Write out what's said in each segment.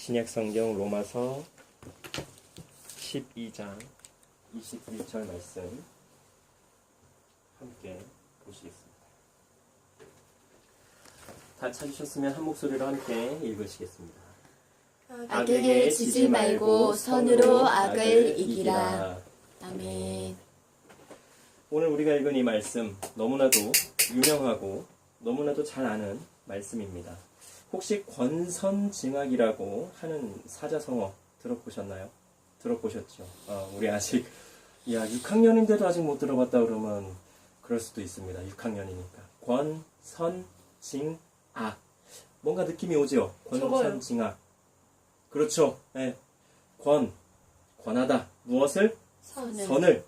신약성경 로마서 12장 21절 말씀 함께 보시겠습니다. 다 찾으셨으면 한 목소리로 함께 읽으시겠습니다. 악에게 지지 말고 선으로 악을 이기라. 아멘. 오늘 우리가 읽은 이 말씀 너무나도 유명하고 너무나도 잘 아는 말씀입니다. 혹시 권선징악이라고 하는 사자성어 들어보셨나요? 들어보셨죠? 우리 아직 6학년인데도 아직 못 들어봤다 그러면 그럴 수도 있습니다. 6학년이니까. 권선징악. 뭔가 느낌이 오죠? 권선징악. 그렇죠. 네. 권하다. 무엇을? 선을.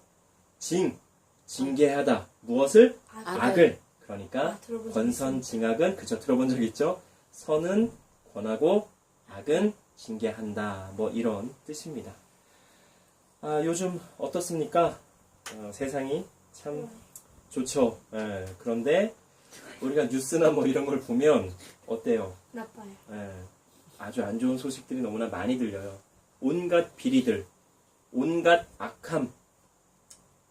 징계하다. 무엇을? 악을. 그러니까 권선징악은 그쵸, 들어본 적 있죠? 선은 권하고 악은 징계한다. 뭐 이런 뜻입니다. 요즘 어떻습니까? 세상이 참 좋죠. 그런데 우리가 뉴스나 뭐 이런 걸 보면 어때요? 나빠요. 아주 안 좋은 소식들이 너무나 많이 들려요. 온갖 비리들, 온갖 악함,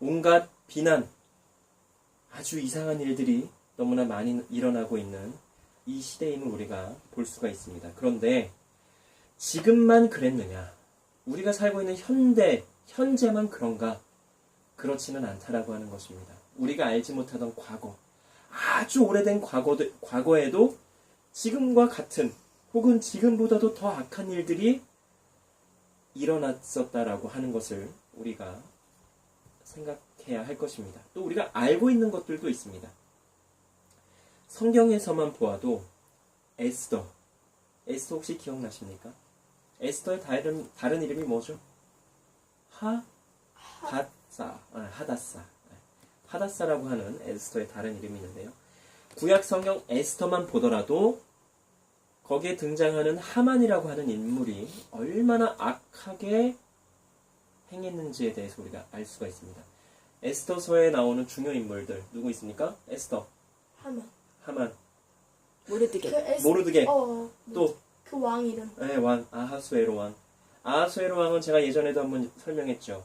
온갖 비난, 아주 이상한 일들이 너무나 많이 일어나고 있는 이 시대임을 우리가 볼 수가 있습니다. 그런데 지금만 그랬느냐? 우리가 살고 있는 현재만 그런가? 그렇지는 않다라고 하는 것입니다. 우리가 알지 못하던 과거, 아주 오래된 과거에도 지금과 같은 혹은 지금보다도 더 악한 일들이 일어났었다라고 하는 것을 우리가 생각해야 할 것입니다. 또 우리가 알고 있는 것들도 있습니다. 성경에서만 보아도 에스더 혹시 기억나십니까? 에스더의 다른 이름이 뭐죠? 하닷사라고 하는 에스더의 다른 이름이 있는데요. 구약 성경 에스더만 보더라도 거기에 등장하는 하만이라고 하는 인물이 얼마나 악하게 행했는지에 대해서 우리가 알 수가 있습니다. 에스더서에 나오는 중요 인물들 누구 있습니까? 에스더, 하만, 모르드게, 또 그 왕 이름. 네, 왕 아하수에로 왕. 아하수에로 왕은 제가 예전에도 한번 설명했죠.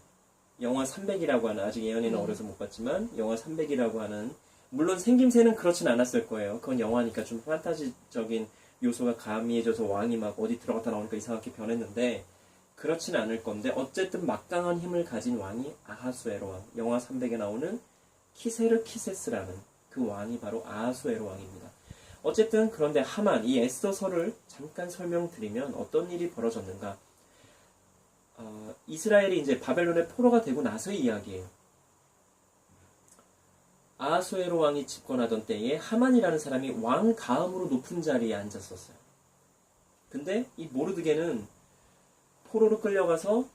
영화 300이라고 하는, 아직 예언이는 어려서 못 봤지만 영화 300이라고 하는, 물론 생김새는 그렇진 않았을 거예요. 그건 영화니까 좀 판타지적인 요소가 가미해져서 왕이 막 어디 들어갔다 나오니까 이상하게 변했는데 그렇지는 않을 건데 어쨌든 막강한 힘을 가진 왕이 아하수에로 왕. 영화 300에 나오는 키세르키세스라는 그 왕이 바로 아하수에로 왕입니다. 어쨌든 그런데 하만, 이 에스더서를 잠깐 설명드리면 어떤 일이 벌어졌는가. 이스라엘이 이제 바벨론의 포로가 되고 나서의 이야기예요. 아하수에로 왕이 집권하던 때에 하만이라는 사람이 왕 다음으로 높은 자리에 앉았었어요. 근데 이 모르드게는 포로로 끌려가서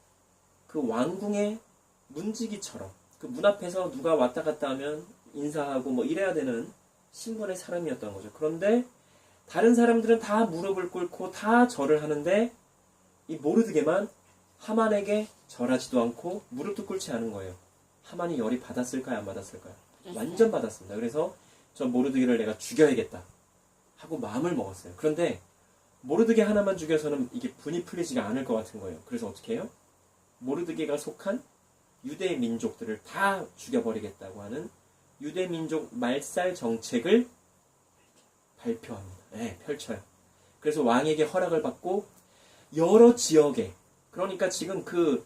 그 왕궁의 문지기처럼 그 문 앞에서 누가 왔다 갔다 하면 인사하고 뭐 이래야 되는 신분의 사람이었던 거죠. 그런데 다른 사람들은 다 무릎을 꿇고 다 절을 하는데 이 모르드게만 하만에게 절하지도 않고 무릎도 꿇지 않은 거예요. 하만이 열이 받았을까요? 안 받았을까요? 완전 받았습니다. 그래서 저 모르드게를 내가 죽여야겠다 하고 마음을 먹었어요. 그런데 모르드게 하나만 죽여서는 이게 분이 풀리지가 않을 것 같은 거예요. 그래서 어떻게 해요? 모르드게가 속한 유대 민족들을 다 죽여버리겠다고 하는 유대 민족 말살 정책을 발표합니다. 네, 펼쳐요. 그래서 왕에게 허락을 받고 여러 지역에, 그러니까 지금 그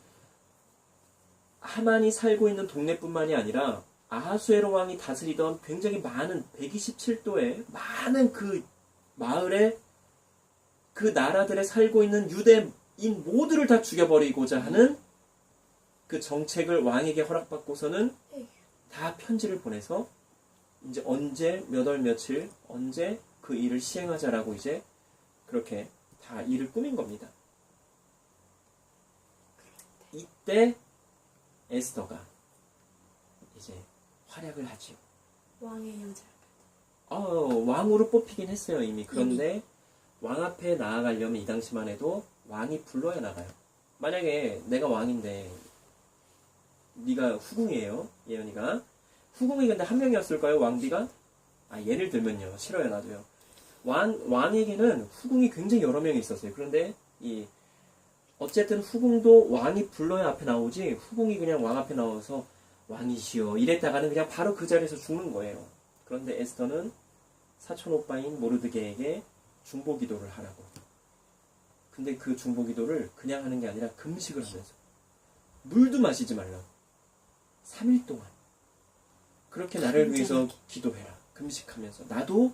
하만이 살고 있는 동네뿐만이 아니라 아하수에로 왕이 다스리던 굉장히 많은 127도의 많은 그 마을에 그 나라들에 살고 있는 유대인 모두를 다 죽여버리고자 하는 그 정책을 왕에게 허락받고서는 다 편지를 보내서 이제 언제 몇 월 며칠 언제 그 일을 시행하자라고 이제 그렇게 다 일을 꾸민 겁니다. 이때 에스더가 이제 활약을 하지요. 왕의 여자. 왕으로 뽑히긴 했어요 이미. 그런데 왕 앞에 나아가려면 이 당시만 해도 왕이 불러야 나가요. 만약에 내가 왕인데 네가 후궁이에요, 예언이가. 후궁이 근데 한 명이었을까요, 왕비가? 예를 들면요, 싫어요, 나도요. 왕에게는 후궁이 굉장히 여러 명이 있었어요. 그런데 어쨌든 후궁도 왕이 불러야 앞에 나오지 후궁이 그냥 왕 앞에 나와서 왕이시여 이랬다가는 그냥 바로 그 자리에서 죽는 거예요. 그런데 에스더는 사촌 오빠인 모르드게에게 중보 기도를 하라고. 근데 그 중보 기도를 그냥 하는 게 아니라 금식을 하면서 물도 마시지 말라고. 3일 동안 그렇게 나를 위해서 기도해라. 금식하면서 나도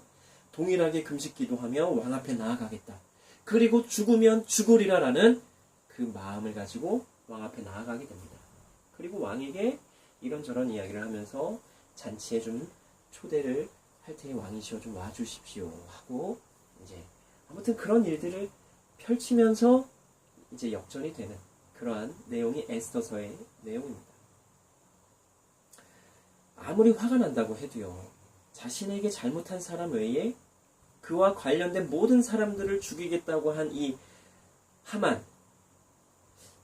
동일하게 금식 기도하며 왕 앞에 나아가겠다. 그리고 죽으면 죽으리라라는 그 마음을 가지고 왕 앞에 나아가게 됩니다. 그리고 왕에게 이런저런 이야기를 하면서 잔치에 좀 초대를 할 테니 왕이시여 좀 와주십시오 하고 이제 아무튼 그런 일들을 펼치면서 이제 역전이 되는 그러한 내용이 에스더서의 내용입니다. 아무리 화가 난다고 해도요, 자신에게 잘못한 사람 외에 그와 관련된 모든 사람들을 죽이겠다고 한 이 하만,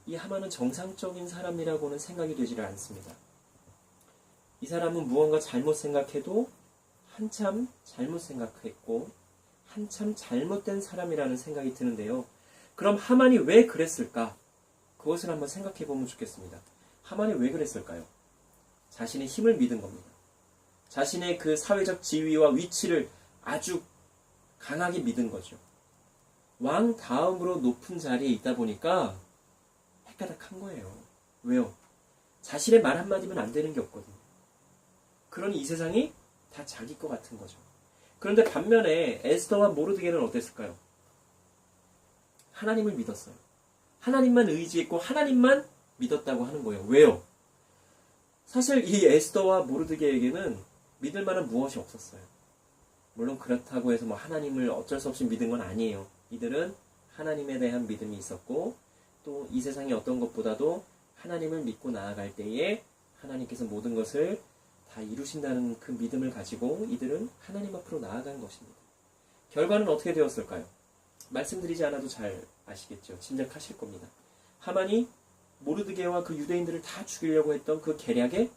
이 하만은 정상적인 사람이라고는 생각이 되지를 않습니다. 이 사람은 무언가 잘못 생각해도 한참 잘못 생각했고 한참 잘못된 사람이라는 생각이 드는데요. 그럼 하만이 왜 그랬을까? 그것을 한번 생각해 보면 좋겠습니다. 하만이 왜 그랬을까요? 자신의 힘을 믿은 겁니다. 자신의 그 사회적 지위와 위치를 아주 강하게 믿은 거죠. 왕 다음으로 높은 자리에 있다 보니까 헷가닥한 거예요. 왜요? 자신의 말 한마디면 안 되는 게 없거든요. 그러니 이 세상이 다 자기 것 같은 거죠. 그런데 반면에 에스더와 모르드게는 어땠을까요? 하나님을 믿었어요. 하나님만 의지했고 하나님만 믿었다고 하는 거예요. 왜요? 사실 이 에스더와 모르드게에게는 믿을 만한 무엇이 없었어요. 물론 그렇다고 해서 뭐 하나님을 어쩔 수 없이 믿은 건 아니에요. 이들은 하나님에 대한 믿음이 있었고 또 이 세상의 어떤 것보다도 하나님을 믿고 나아갈 때에 하나님께서 모든 것을 다 이루신다는 그 믿음을 가지고 이들은 하나님 앞으로 나아간 것입니다. 결과는 어떻게 되었을까요? 말씀드리지 않아도 잘 아시겠죠. 짐작하실 겁니다. 하만이 모르드게와 그 유대인들을 다 죽이려고 했던 그 계략에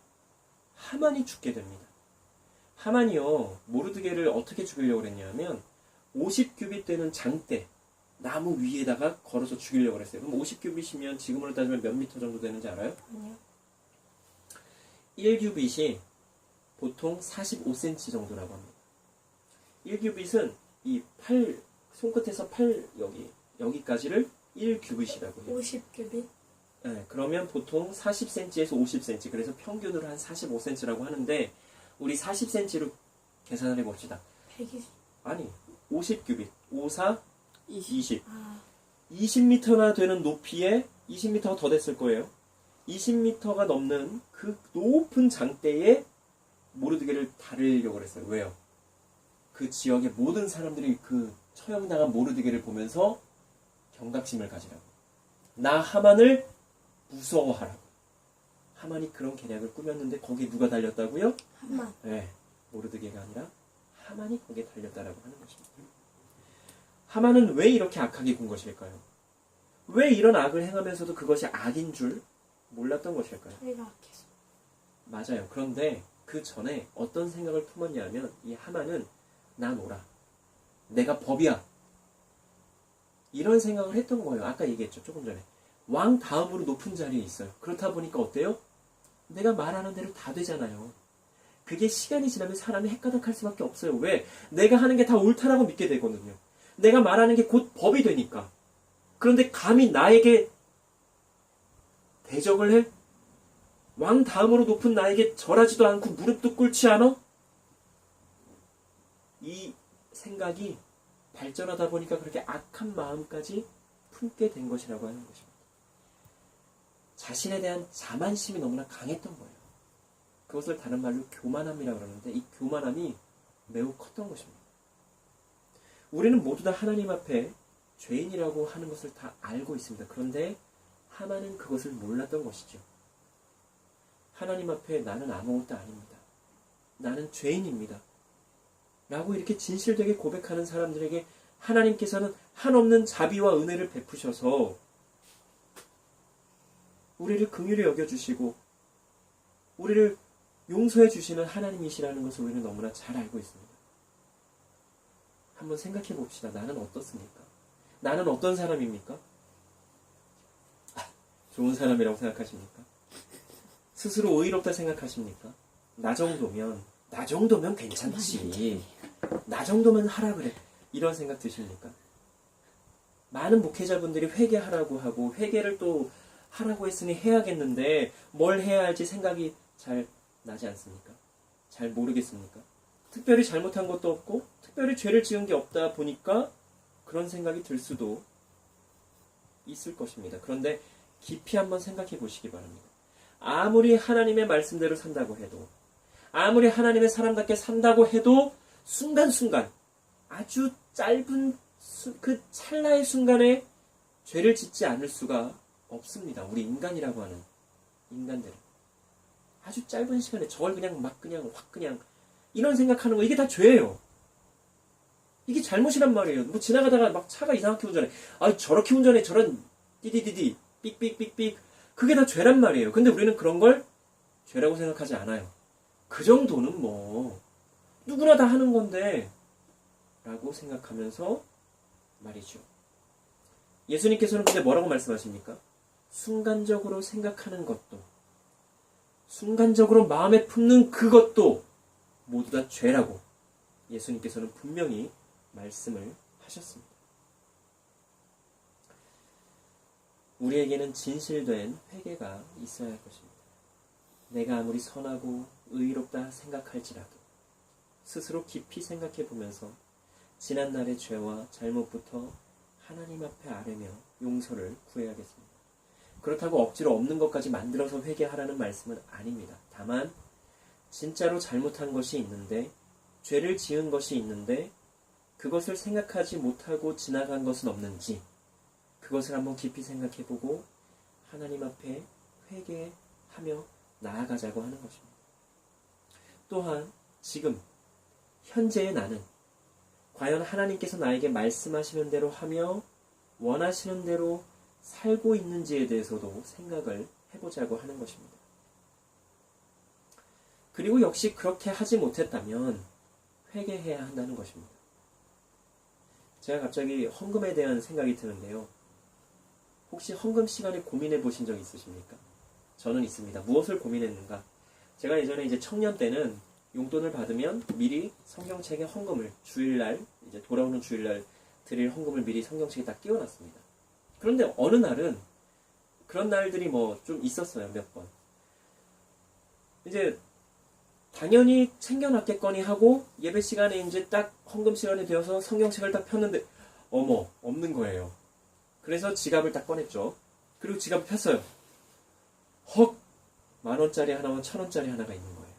하만이 죽게 됩니다. 하만이요, 모르드게를 어떻게 죽이려고 했냐면 50규빗 되는 장대, 나무 위에다가 걸어서 죽이려고 했어요. 그럼 50규빗이면 지금으로 따지면 몇 미터 정도 되는지 알아요? 아니요. 1규빗이 보통 45cm 정도라고 합니다. 1규빗은 이 팔, 손끝에서 팔 여기까지를 1규빗이라고 해요. 50규빗? 네, 그러면 보통 40cm에서 50cm, 그래서 평균으로 한 45cm라고 하는데 우리 40cm로 계산을 해봅시다. 120. 아니, 50규빗, 5, 4, 20. 아, 20m나 되는 높이에 20m가 더 됐을 거예요. 20m가 넘는 그 높은 장대에 모르드게를 다루려고 했어요. 왜요? 그 지역의 모든 사람들이 그 처형당한 모르드게를 보면서 경각심을 가지라고. 나 하만을 무서워하라고. 하만이 그런 계략을 꾸몄는데 거기에 누가 달렸다고요? 하만. 네, 모르드게가 아니라 하만이 거기에 달렸다라고 하는 것입니다. 하만은 왜 이렇게 악하게 군 것일까요? 왜 이런 악을 행하면서도 그것이 악인 줄 몰랐던 것일까요? 내가 악해서. 맞아요. 그런데 그 전에 어떤 생각을 품었냐면 이 하만은 난 오라. 내가 법이야. 이런 생각을 했던 거예요. 아까 얘기했죠. 조금 전에. 왕 다음으로 높은 자리에 있어요. 그렇다 보니까 어때요? 내가 말하는 대로 다 되잖아요. 그게 시간이 지나면 사람이 헷가닥할 수밖에 없어요. 왜? 내가 하는 게 다 옳다라고 믿게 되거든요. 내가 말하는 게 곧 법이 되니까. 그런데 감히 나에게 대적을 해? 왕 다음으로 높은 나에게 절하지도 않고 무릎도 꿇지 않아? 이 생각이 발전하다 보니까 그렇게 악한 마음까지 품게 된 것이라고 하는 것입니다. 자신에 대한 자만심이 너무나 강했던 거예요. 그것을 다른 말로 교만함이라고 그러는데 이 교만함이 매우 컸던 것입니다. 우리는 모두 다 하나님 앞에 죄인이라고 하는 것을 다 알고 있습니다. 그런데 하만은 그것을 몰랐던 것이죠. 하나님 앞에 나는 아무것도 아닙니다. 나는 죄인입니다. 라고 이렇게 진실되게 고백하는 사람들에게 하나님께서는 한없는 자비와 은혜를 베푸셔서 우리를 긍휼히 여겨주시고 우리를 용서해 주시는 하나님이시라는 것을 우리는 너무나 잘 알고 있습니다. 한번 생각해 봅시다. 나는 어떻습니까? 나는 어떤 사람입니까? 좋은 사람이라고 생각하십니까? 스스로 의롭다 생각하십니까? 나 정도면 괜찮지. 나 정도면 하라 그래. 이런 생각 드십니까? 많은 목회자분들이 회개하라고 하고 회개를 또 하라고 했으니 해야겠는데 뭘 해야 할지 생각이 잘 나지 않습니까? 잘 모르겠습니까? 특별히 잘못한 것도 없고 특별히 죄를 지은 게 없다 보니까 그런 생각이 들 수도 있을 것입니다. 그런데 깊이 한번 생각해 보시기 바랍니다. 아무리 하나님의 말씀대로 산다고 해도 아무리 하나님의 사람답게 산다고 해도 순간순간 아주 짧은 그 찰나의 순간에 죄를 짓지 않을 수가 없습니다. 우리 인간이라고 하는 인간들은 아주 짧은 시간에 저걸 그냥 막 그냥 확 그냥 이런 생각하는 거 이게 다 죄예요. 이게 잘못이란 말이에요. 뭐 지나가다가 막 차가 이상하게 운전해. 아 저렇게 운전해 저런 띠디디디 삑삑삑삑 그게 다 죄란 말이에요. 근데 우리는 그런 걸 죄라고 생각하지 않아요. 그 정도는 뭐 누구나 다 하는 건데 라고 생각하면서 말이죠. 예수님께서는 근데 뭐라고 말씀하십니까? 순간적으로 생각하는 것도 순간적으로 마음에 품는 그것도 모두 다 죄라고 예수님께서는 분명히 말씀을 하셨습니다. 우리에게는 진실된 회개가 있어야 할 것입니다. 내가 아무리 선하고 의롭다 생각할지라도 스스로 깊이 생각해 보면서 지난날의 죄와 잘못부터 하나님 앞에 아뢰며 용서를 구해야겠습니다. 그렇다고 억지로 없는 것까지 만들어서 회개하라는 말씀은 아닙니다. 다만 진짜로 잘못한 것이 있는데 죄를 지은 것이 있는데 그것을 생각하지 못하고 지나간 것은 없는지 그것을 한번 깊이 생각해보고 하나님 앞에 회개하며 나아가자고 하는 것입니다. 또한 지금 현재의 나는 과연 하나님께서 나에게 말씀하시는 대로 하며 원하시는 대로 살고 있는지에 대해서도 생각을 해보자고 하는 것입니다. 그리고 역시 그렇게 하지 못했다면 회개해야 한다는 것입니다. 제가 갑자기 헌금에 대한 생각이 드는데요. 혹시 헌금 시간에 고민해 보신 적 있으십니까? 저는 있습니다. 무엇을 고민했는가? 제가 예전에 이제 청년 때는 용돈을 받으면 미리 성경책에 헌금을 주일날 이제 돌아오는 주일날 드릴 헌금을 미리 성경책에 딱 끼워놨습니다. 그런데 어느 날은 그런 날들이 뭐 좀 있었어요. 몇 번. 이제 당연히 챙겨놨겠거니 하고 예배 시간에 이제 딱 헌금 시간이 되어서 성경책을 딱 폈는데 어머 없는 거예요. 그래서 지갑을 딱 꺼냈죠. 그리고 지갑을 폈어요. 헉! 10,000원짜리 하나와 1,000원짜리 하나가 있는 거예요.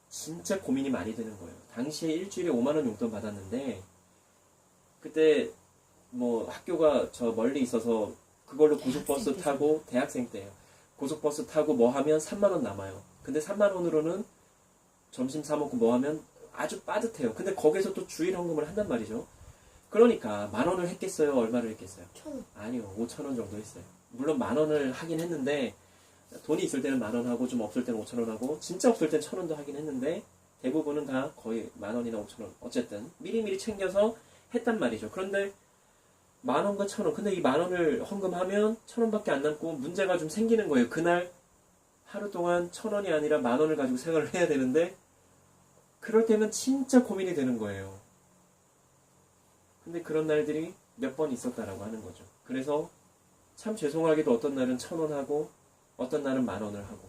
진짜 고민이 많이 되는 거예요. 당시에 일주일에 5만 원 용돈 받았는데 그때 뭐 학교가 저 멀리 있어서 그걸로 고속버스 타고 대학생 때예요. 고속버스 타고 뭐 하면 3만 원 남아요. 근데 3만 원으로는 점심 사 먹고 뭐 하면 아주 빠듯해요. 근데 거기서 또 주일 헌금을 한단 말이죠. 그러니까 10,000원을 했겠어요? 얼마를 했겠어요? 1,000원. 아니요. 5,000원 정도 했어요. 물론 10,000원을 하긴 했는데 돈이 있을 때는 10,000원 하고 좀 없을 때는 5,000원 하고 진짜 없을 땐 1,000원도 하긴 했는데 대부분은 다 거의 10,000원이나 5,000원 어쨌든 미리미리 챙겨서 했단 말이죠. 그런데 10,000원과 1,000원 근데 이 10,000원을 헌금하면 1,000원밖에 안 남고 문제가 좀 생기는 거예요. 그날 하루 동안 1,000원이 아니라 10,000원을 가지고 생활을 해야 되는데 그럴 때면 진짜 고민이 되는 거예요. 근데 그런 날들이 몇 번 있었다라고 하는 거죠. 그래서 참 죄송하게도 어떤 날은 1,000원 하고 어떤 날은 10,000원을 하고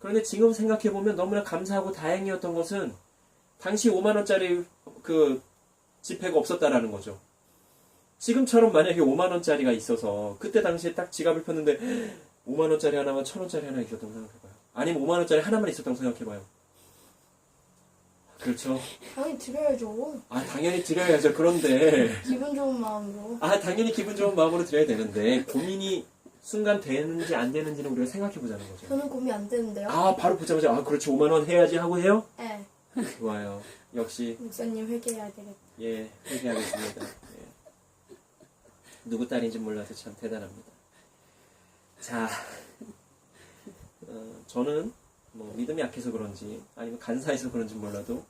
그런데 지금 생각해보면 너무나 감사하고 다행이었던 것은 당시 5만원짜리 그 지폐가 없었다라는 거죠. 지금처럼 만약에 5만원짜리가 있어서 그때 당시에 딱 지갑을 폈는데 5만원짜리 하나와 1,000원짜리 하나 있었다고 생각해봐요. 아니면 5만원짜리 하나만 있었다고 생각해봐요. 그렇죠. 당연히 드려야죠. 아 당연히 드려야죠. 그런데 기분 좋은 마음으로. 아 당연히 기분 좋은 마음으로 드려야 되는데 고민이 순간 되는지 안 되는지는 우리가 생각해보자는 거죠. 저는 고민 안 되는데요. 아 바로 보자마자 아 그렇지 5만원 해야지 하고 해요? 네. 좋아요. 역시 목사님 회개해야 되겠다. 예 회개하겠습니다. 예. 누구 딸인지 몰라서 참 대단합니다. 자 저는 뭐 믿음이 약해서 그런지 아니면 간사해서 그런지 몰라도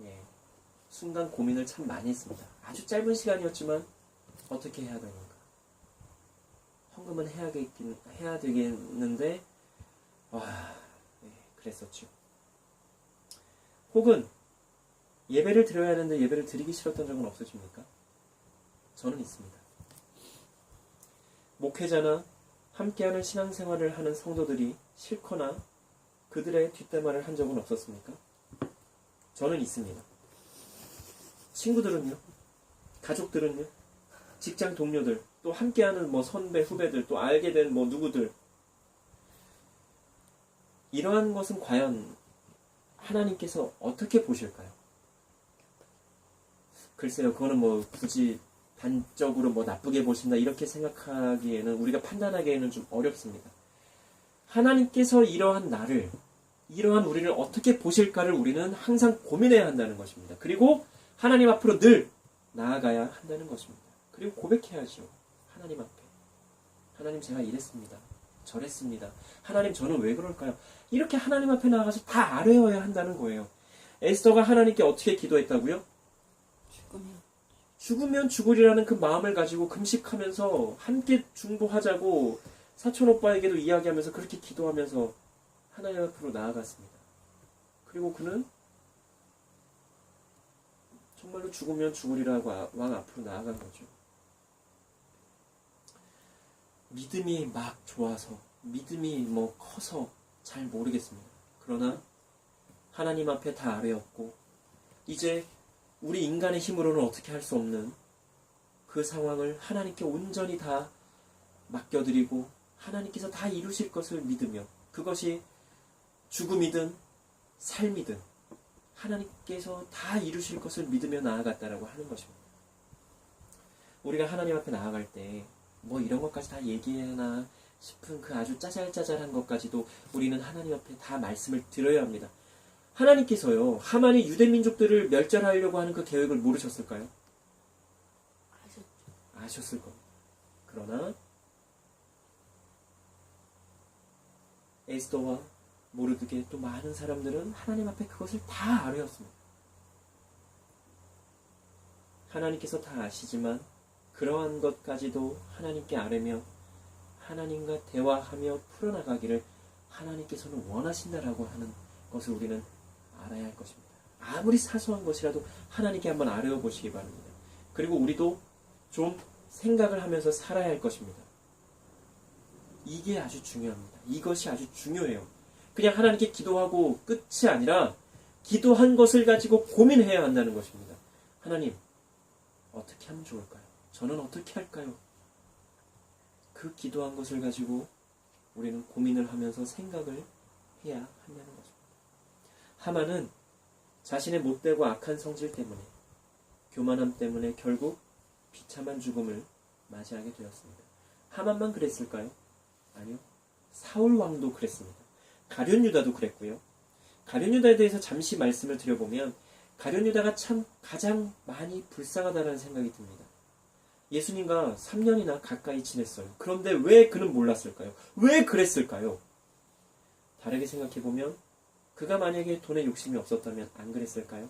예, 순간 고민을 참 많이 했습니다. 아주 짧은 시간이었지만 어떻게 해야 되는가 헌금은 해야 되겠는데 와, 네, 그랬었죠. 혹은 예배를 드려야 하는데 예배를 드리기 싫었던 적은 없으십니까? 저는 있습니다. 목회자나 함께하는 신앙생활을 하는 성도들이 싫거나 그들의 뒷담화를 한 적은 없었습니까? 저는 있습니다. 친구들은요? 가족들은요? 직장 동료들, 또 함께하는 뭐 선배, 후배들, 또 알게 된 뭐 누구들. 이러한 것은 과연 하나님께서 어떻게 보실까요? 글쎄요, 그거는 뭐 굳이 단적으로 뭐 나쁘게 보신다 이렇게 생각하기에는, 우리가 판단하기에는 좀 어렵습니다. 하나님께서 이러한 나를, 이러한 우리를 어떻게 보실까를 우리는 항상 고민해야 한다는 것입니다. 그리고 하나님 앞으로 늘 나아가야 한다는 것입니다. 그리고 고백해야죠. 하나님 앞에. 하나님, 제가 이랬습니다. 저랬습니다. 하나님, 저는 왜 그럴까요? 이렇게 하나님 앞에 나아가서 다 아뢰어야 한다는 거예요. 에스더가 하나님께 어떻게 기도했다고요? 죽으면 죽으리라는 그 마음을 가지고 금식하면서 함께 중보하자고 사촌 오빠에게도 이야기하면서 그렇게 기도하면서 하나님 앞으로 나아갔습니다. 그리고 그는 정말로 죽으면 죽으리라고 왕 앞으로 나아간 거죠. 믿음이 막 좋아서, 믿음이 뭐 커서 잘 모르겠습니다. 그러나 하나님 앞에 다 아뢰었고, 이제 우리 인간의 힘으로는 어떻게 할 수 없는 그 상황을 하나님께 온전히 다 맡겨드리고 하나님께서 다 이루실 것을 믿으며, 그것이 죽음이든 삶이든 하나님께서 다 이루실 것을 믿으며 나아갔다라고 하는 것입니다. 우리가 하나님 앞에 나아갈 때 뭐 이런 것까지 다 얘기하나 싶은 그 아주 짜잘짜잘한 것까지도 우리는 하나님 앞에 다 말씀을 드려야 합니다. 하나님께서요, 하만이 유대 민족들을 멸절하려고 하는 그 계획을 모르셨을까요? 아셨을 겁니다. 그러나 에스더와 모르드게 또 많은 사람들은 하나님 앞에 그것을 다 아뢰었습니다. 하나님께서 다 아시지만 그러한 것까지도 하나님께 아뢰며 하나님과 대화하며 풀어나가기를 하나님께서는 원하신다라고 하는 것을 우리는 알아야 할 것입니다. 아무리 사소한 것이라도 하나님께 한번 아뢰어 보시기 바랍니다. 그리고 우리도 좀 생각을 하면서 살아야 할 것입니다. 이게 아주 중요합니다. 이것이 아주 중요해요. 그냥 하나님께 기도하고 끝이 아니라 기도한 것을 가지고 고민해야 한다는 것입니다. 하나님, 어떻게 하면 좋을까요? 저는 어떻게 할까요? 그 기도한 것을 가지고 우리는 고민을 하면서 생각을 해야 한다는 것입니다. 하만은 자신의 못되고 악한 성질 때문에, 교만함 때문에 결국 비참한 죽음을 맞이하게 되었습니다. 하만만 그랬을까요? 아니요. 사울 왕도 그랬습니다. 가룟 유다도 그랬고요. 가룟 유다에 대해서 잠시 말씀을 드려보면, 가룟 유다가 참 가장 많이 불쌍하다는 생각이 듭니다. 예수님과 3년이나 가까이 지냈어요. 그런데 왜 그는 몰랐을까요? 왜 그랬을까요? 다르게 생각해보면 그가 만약에 돈에 욕심이 없었다면 안 그랬을까요?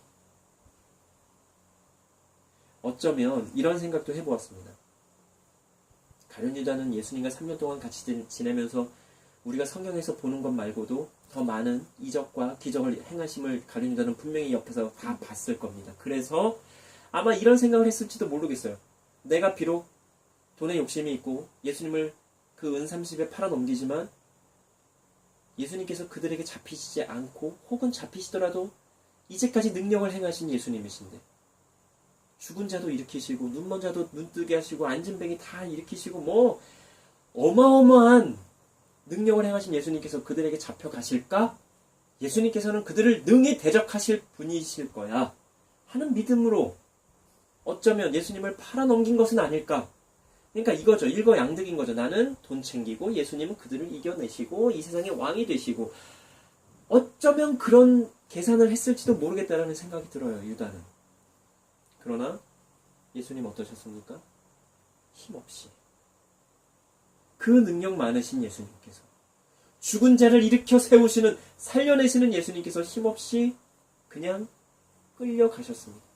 어쩌면 이런 생각도 해보았습니다. 가룟 유다는 예수님과 3년 동안 같이 지내면서 우리가 성경에서 보는 것 말고도 더 많은 이적과 기적을 행하심을 가룟 유다는 분명히 옆에서 다 봤을 겁니다. 그래서 아마 이런 생각을 했을지도 모르겠어요. 내가 비록 돈에 욕심이 있고 예수님을 그 은30에 팔아넘기지만 예수님께서 그들에게 잡히시지 않고, 혹은 잡히시더라도 이제까지 능력을 행하신 예수님이신데, 죽은 자도 일으키시고 눈먼 자도 눈뜨게 하시고 앉은 뱅이 다 일으키시고 뭐 어마어마한 능력을 행하신 예수님께서 그들에게 잡혀가실까? 예수님께서는 그들을 능히 대적하실 분이실 거야 하는 믿음으로 어쩌면 예수님을 팔아넘긴 것은 아닐까. 그러니까 이거죠. 일거양득인 거죠. 나는 돈 챙기고 예수님은 그들을 이겨내시고 이 세상의 왕이 되시고, 어쩌면 그런 계산을 했을지도 모르겠다라는 생각이 들어요. 유다는. 그러나 예수님 어떠셨습니까? 힘없이, 그 능력 많으신 예수님께서, 죽은 자를 일으켜 세우시는, 살려내시는 예수님께서 힘없이 그냥 끌려가셨습니다.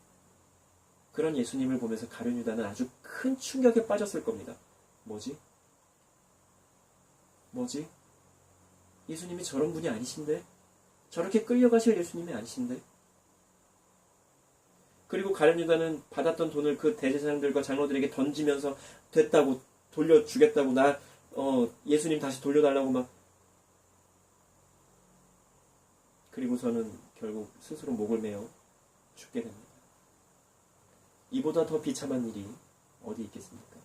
그런 예수님을 보면서 가룟 유다는 아주 큰 충격에 빠졌을 겁니다. 뭐지? 뭐지? 예수님이 저런 분이 아니신데? 저렇게 끌려가실 예수님이 아니신데? 그리고 가룟 유다는 받았던 돈을 그 대제사장들과 장로들에게 던지면서 됐다고, 돌려주겠다고, 예수님 다시 돌려달라고 막. 그리고서는 결국 스스로 목을 메어 죽게 됩니다. 이보다 더 비참한 일이 어디 있겠습니까?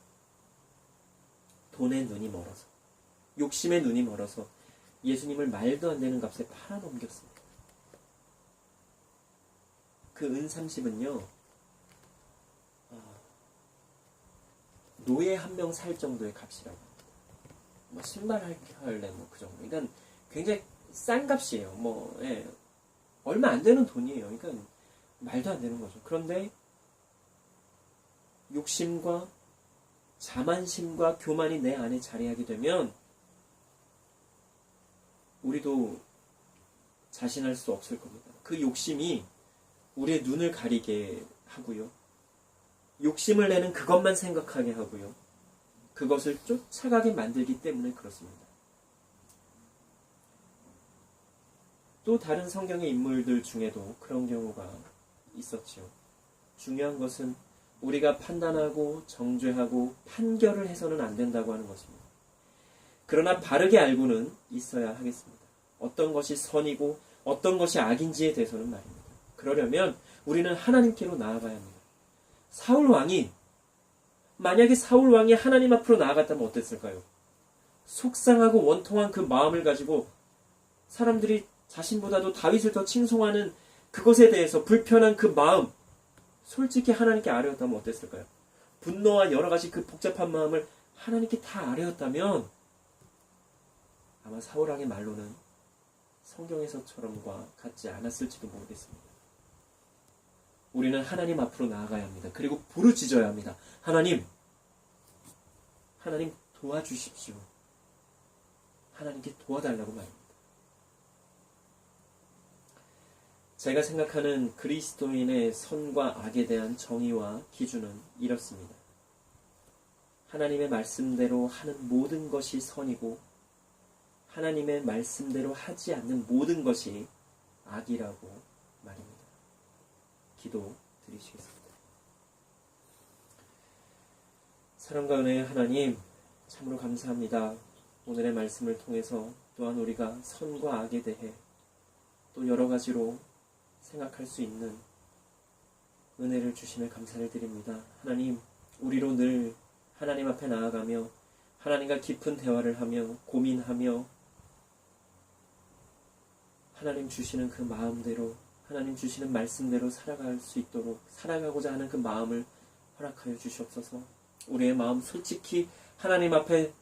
돈의 눈이 멀어서, 욕심의 눈이 멀어서 예수님을 말도 안 되는 값에 팔아넘겼습니다. 그 은 30은요, 노예 한 명 살 정도의 값이라고 합니다. 뭐 신발 할래 뭐 그 정도. 그러니까 굉장히 싼 값이에요. 얼마 안 되는 돈이에요. 그러니까 말도 안 되는 거죠. 그런데 욕심과 자만심과 교만이 내 안에 자리하게 되면 우리도 자신할 수 없을 겁니다. 그 욕심이 우리의 눈을 가리게 하고요. 욕심을 내는 그것만 생각하게 하고요. 그것을 쫓아가게 만들기 때문에 그렇습니다. 또 다른 성경의 인물들 중에도 그런 경우가 있었죠. 중요한 것은 우리가 판단하고 정죄하고 판결을 해서는 안 된다고 하는 것입니다. 그러나 바르게 알고는 있어야 하겠습니다. 어떤 것이 선이고 어떤 것이 악인지에 대해서는 말입니다. 그러려면 우리는 하나님께로 나아가야 합니다. 만약에 사울 왕이 하나님 앞으로 나아갔다면 어땠을까요? 속상하고 원통한 그 마음을 가지고 사람들이 자신보다도 다윗을 더 칭송하는 그것에 대해서 불편한 그 마음, 솔직히 하나님께 아뢰었다면 어땠을까요? 분노와 여러 가지 그 복잡한 마음을 하나님께 다 아뢰었다면 아마 사울 왕의 말로는 성경에서처럼과 같지 않았을지도 모르겠습니다. 우리는 하나님 앞으로 나아가야 합니다. 그리고 부르짖어야 합니다. 하나님 도와주십시오. 하나님께 도와달라고 말입니다. 제가 생각하는 그리스도인의 선과 악에 대한 정의와 기준은 이렇습니다. 하나님의 말씀대로 하는 모든 것이 선이고 하나님의 말씀대로 하지 않는 모든 것이 악이라고 말입니다. 기도 드리시겠습니다. 사랑과 은혜의 하나님, 참으로 감사합니다. 오늘의 말씀을 통해서 또한 우리가 선과 악에 대해 또 여러 가지로 생각할 수 있는 은혜를 주심에 감사를 드립니다. 하나님, 우리로 늘 하나님 앞에 나아가며 하나님과 깊은 대화를 하며 고민하며 하나님 주시는 그 마음대로 하나님 주시는 말씀대로 살아갈 수 있도록 살아가고자 하는 그 마음을 허락하여 주시옵소서. 우리의 마음 솔직히 하나님 앞에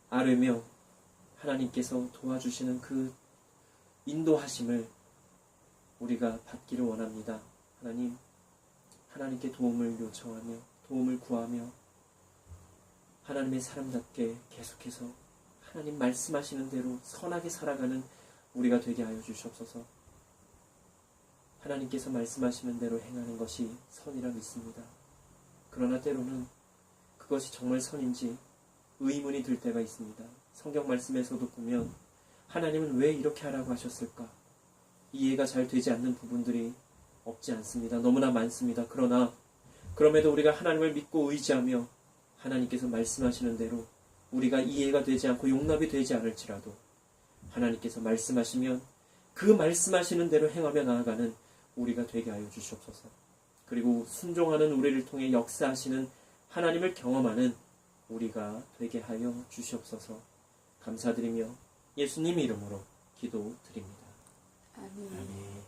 아뢰며 하나님께서 도와주시는 그 인도하심을 우리가 받기를 원합니다. 하나님, 하나님께 도움을 요청하며 도움을 구하며 하나님의 사람답게 계속해서 하나님 말씀하시는 대로 선하게 살아가는 우리가 되게 하여 주시옵소서. 하나님께서 말씀하시는 대로 행하는 것이 선이라 믿습니다. 그러나 때로는 그것이 정말 선인지 의문이 들 때가 있습니다. 성경 말씀에서도 보면 하나님은 왜 이렇게 하라고 하셨을까? 이해가 잘 되지 않는 부분들이 없지 않습니다. 너무나 많습니다. 그러나 그럼에도 우리가 하나님을 믿고 의지하며 하나님께서 말씀하시는 대로 우리가 이해가 되지 않고 용납이 되지 않을지라도 하나님께서 말씀하시면 그 말씀하시는 대로 행하며 나아가는 우리가 되게 하여 주시옵소서. 그리고 순종하는 우리를 통해 역사하시는 하나님을 경험하는 우리가 되게 하여 주시옵소서. 감사드리며 예수님 이름으로 기도드립니다. 아멘. 아멘.